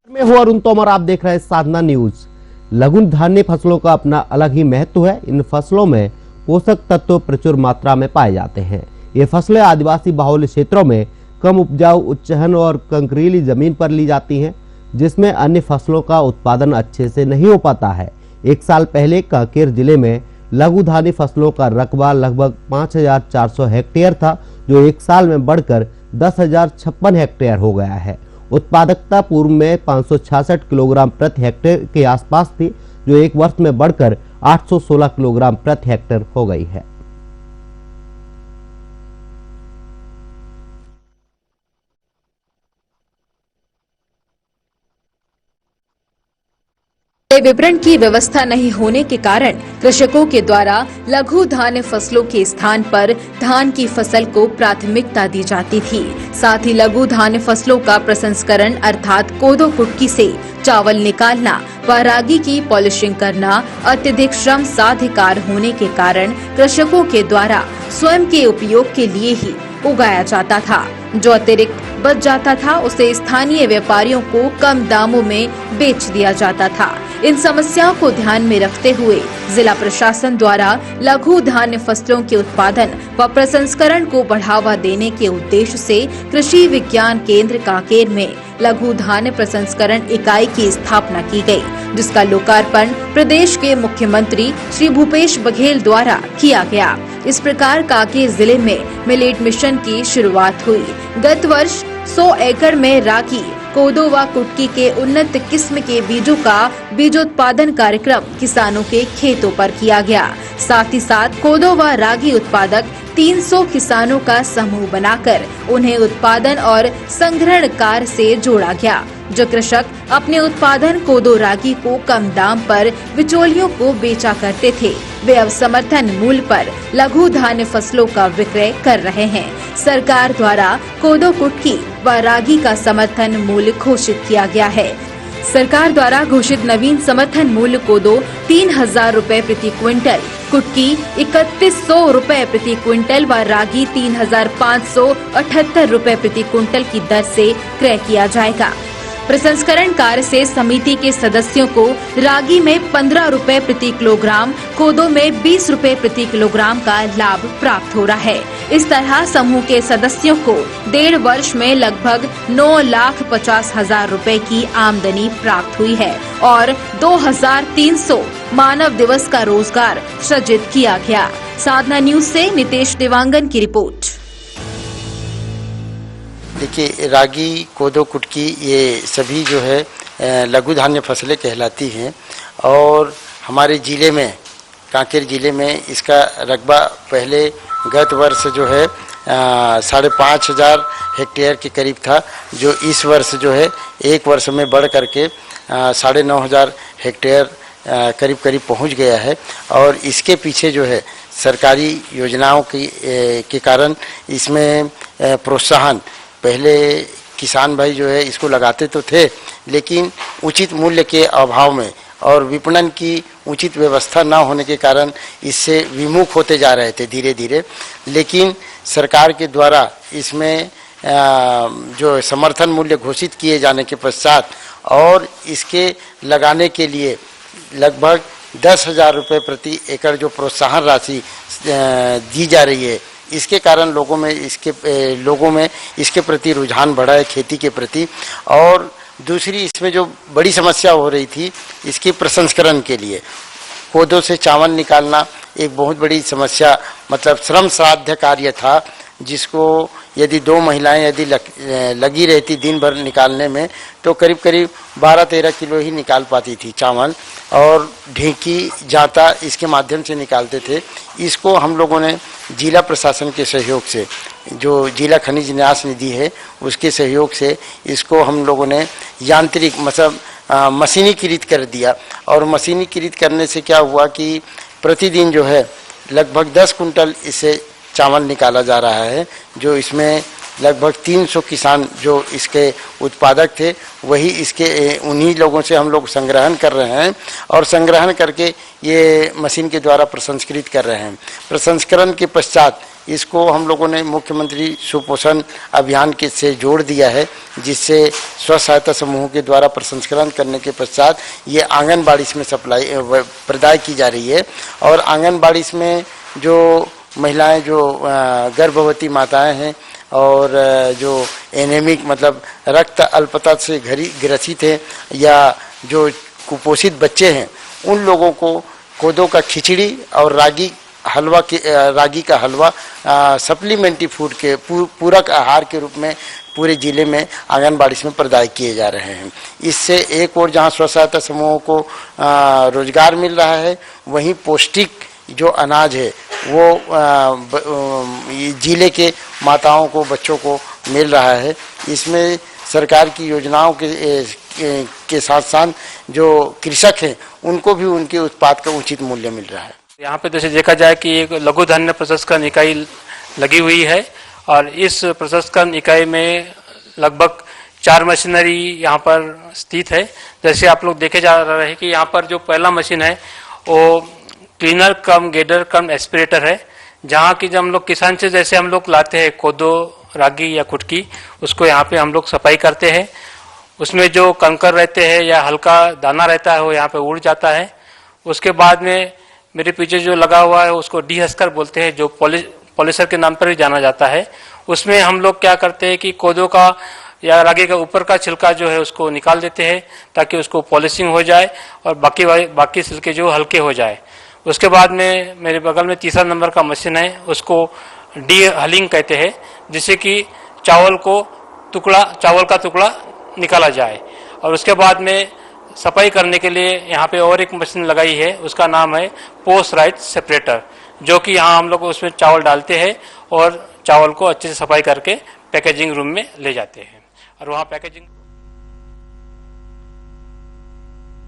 मैं हूं अरुण तोमर, आप देख रहे हैं साधना न्यूज। लघु धान्य फसलों का अपना अलग ही महत्व है। इन फसलों में पोषक तत्व प्रचुर मात्रा में पाए जाते हैं। ये फसलें आदिवासी बाहुल्य क्षेत्रों में कम उपजाऊ, उच्चहन और कंकरीली जमीन पर ली जाती हैं, जिसमें अन्य फसलों का उत्पादन अच्छे से नहीं हो पाता है। एक साल पहले कांकेर जिले में लघु धान्य फसलों का रकबा लगभग 5,400 हेक्टेयर था, जो एक साल में बढ़कर 10,056 हेक्टेयर हो गया है। उत्पादकता पूर्व में 566 किलोग्राम प्रति हेक्टेयर के आसपास थी, जो एक वर्ष में बढ़कर 816 किलोग्राम प्रति हेक्टेयर हो गई है। विपणन की व्यवस्था नहीं होने के कारण कृषकों के द्वारा लघु धान्य फसलों के स्थान पर धान की फसल को प्राथमिकता दी जाती थी। साथ ही लघु धान्य फसलों का प्रसंस्करण अर्थात कोदो कुटकी से चावल निकालना व रागी की पॉलिशिंग करना अत्यधिक श्रम साध्य कार्य होने के कारण कृषकों के द्वारा स्वयं के उपयोग के लिए ही उगाया जाता था। जो अतिरिक्त बच जाता था उसे स्थानीय व्यापारियों को कम दामों में बेच दिया जाता था। इन समस्याओं को ध्यान में रखते हुए जिला प्रशासन द्वारा लघु धान्य फसलों के उत्पादन व प्रसंस्करण को बढ़ावा देने के उद्देश्य से कृषि विज्ञान केंद्र कांकेर में लघु धान्य प्रसंस्करण इकाई की स्थापना की गई, जिसका लोकार्पण प्रदेश के मुख्यमंत्री श्री भूपेश बघेल द्वारा किया गया। इस प्रकार कांकेर जिले में मिलेट मिशन की शुरुआत हुई। गत वर्ष 100 एकड़ में रागी, कोदो व कुटकी के उन्नत किस्म के बीजों का बीजोत्पादन कार्यक्रम किसानों के खेतों पर किया गया। साथ ही साथ कोदो व रागी उत्पादक 300 किसानों का समूह बनाकर उन्हें उत्पादन और संग्रहण कार्य से जोड़ा गया। जो कृषक अपने उत्पादन कोदो रागी को कम दाम पर बिचौलियों को बेचा करते थे, वे अब समर्थन मूल्य पर लघु धान्य फसलों का विक्रय कर रहे हैं। सरकार द्वारा कोदो कुटकी व रागी का समर्थन मूल्य घोषित किया गया है। सरकार द्वारा घोषित नवीन समर्थन मूल्य कोदो 3,000 रूपए प्रति क्विंटल, कुटकी 3,100 रूपए प्रति क्विंटल व रागी 3,578 रूपए प्रति क्विंटल की दर से क्रय किया जाएगा। प्रसंस्करण कार्य से समिति के सदस्यों को रागी में 15 रूपए प्रति किलोग्राम, कोदो में 20 रूपए प्रति किलोग्राम का लाभ प्राप्त हो रहा है। इस तरह समूह के सदस्यों को 1.5 वर्ष में लगभग 9,50,000 रूपए की आमदनी प्राप्त हुई है और 2,300 मानव दिवस का रोजगार सृजित किया गया। साधना न्यूज से नितेश देवांगन की रिपोर्ट। देखिए, रागी, कोदो, कुटकी ये सभी जो है लघु धान्य फसलें कहलाती हैं और हमारे ज़िले में, कांकेर ज़िले में इसका रकबा पहले गत वर्ष जो है 5,500 हेक्टेयर के करीब था, जो इस वर्ष जो है एक वर्ष में बढ़ करके 9,500 हेक्टेयर करीब करीब पहुंच गया है। और इसके पीछे जो है सरकारी योजनाओं के कारण इसमें प्रोत्साहन, पहले किसान भाई जो है इसको लगाते तो थे, लेकिन उचित मूल्य के अभाव में और विपणन की उचित व्यवस्था न होने के कारण इससे विमुख होते जा रहे थे धीरे धीरे। लेकिन सरकार के द्वारा इसमें जो समर्थन मूल्य घोषित किए जाने के पश्चात और इसके लगाने के लिए लगभग 10,000 रुपये प्रति एकड़ जो प्रोत्साहन राशि दी जा रही है, इसके कारण लोगों में इसके प्रति रुझान बढ़ा है, खेती के प्रति। और दूसरी इसमें जो बड़ी समस्या हो रही थी, इसकी प्रसंस्करण के लिए कोदो से चावल निकालना एक बहुत बड़ी समस्या, मतलब श्रम साध्य कार्य था, जिसको यदि 2 महिलाएं यदि लगी रहती दिन भर निकालने में तो करीब करीब 12-13 किलो ही निकाल पाती थी चावल, और ढेंकी, जाता इसके माध्यम से निकालते थे। इसको हम लोगों ने जिला प्रशासन के सहयोग से, जो जिला खनिज न्यास निधि है उसके सहयोग से इसको हम लोगों ने यांत्रिक मतलब मशीनीकृत कर दिया। और मशीनीकृत करने से क्या हुआ कि प्रतिदिन जो है लगभग 10 कुंटल इससे चावल निकाला जा रहा है, जो इसमें लगभग 300 किसान जो इसके उत्पादक थे वही इसके उन्हीं लोगों से हम लोग संग्रहण कर रहे हैं और संग्रहण करके ये मशीन के द्वारा प्रसंस्कृत कर रहे हैं। प्रसंस्करण के पश्चात इसको हम लोगों ने मुख्यमंत्री सुपोषण अभियान के से जोड़ दिया है, जिससे स्व सहायता समूहों के द्वारा प्रसंस्करण करने के पश्चात ये आंगनबाड़ी में सप्लाई प्रदाय की जा रही है। और आंगनबाड़ी में जो महिलाएं जो गर्भवती माताएं हैं और जो एनेमिक मतलब रक्त अल्पता से ग्रसित हैं या जो कुपोषित बच्चे हैं, उन लोगों को कोदो का खिचड़ी और रागी का हलवा सप्लीमेंट्री फूड के पूरक आहार के रूप में पूरे जिले में आंगनबाड़ी में प्रदाय किए जा रहे हैं। इससे एक और जहां स्व सहायता समूहों को रोजगार मिल रहा है, वहीं पौष्टिक जो अनाज है वो जिले के माताओं को, बच्चों को मिल रहा है। इसमें सरकार की योजनाओं के साथ साथ जो कृषक हैं उनको भी उनके उत्पाद का उचित मूल्य मिल रहा है। यहाँ पे जैसे देखा जाए कि एक लघु धान्य प्रसंस्करण इकाई लगी हुई है और इस प्रसंस्करण इकाई में लगभग 4 मशीनरी यहाँ पर स्थित है। जैसे आप लोग देखे जा रहे हैं कि यहाँ पर जो पहला मशीन है वो क्लीनर कम गेडर कम एस्पिरेटर है, जहाँ की जब हम लोग किसान से जैसे हम लोग लाते हैं कोदो, रागी या कुटकी, उसको यहाँ पे हम लोग सफाई करते हैं। उसमें जो कंकर रहते हैं या हल्का दाना रहता है वो यहाँ पे उड़ जाता है। उसके बाद में मेरे पीछे जो लगा हुआ है उसको डीहस्कर बोलते हैं, जो पॉलिशर के नाम पर भी जाना जाता है। उसमें हम लोग क्या करते हैं कि कोदो का या रागी का ऊपर का छिलका जो है उसको निकाल देते हैं ताकि उसको पॉलिशिंग हो जाए और बाकी छिलके जो हल्के हो जाए। उसके बाद में मेरे बगल में तीसरा नंबर का मशीन है, उसको डी हलिंग कहते हैं, जिससे कि चावल का टुकड़ा निकाला जाए। और उसके बाद में सफाई करने के लिए यहाँ पे और एक मशीन लगाई है, उसका नाम है पोस्ट राइट सेपरेटर, जो कि यहाँ हम लोग उसमें चावल डालते हैं और चावल को अच्छे से सफाई करके पैकेजिंग रूम में ले जाते हैं और वहाँ पैकेजिंग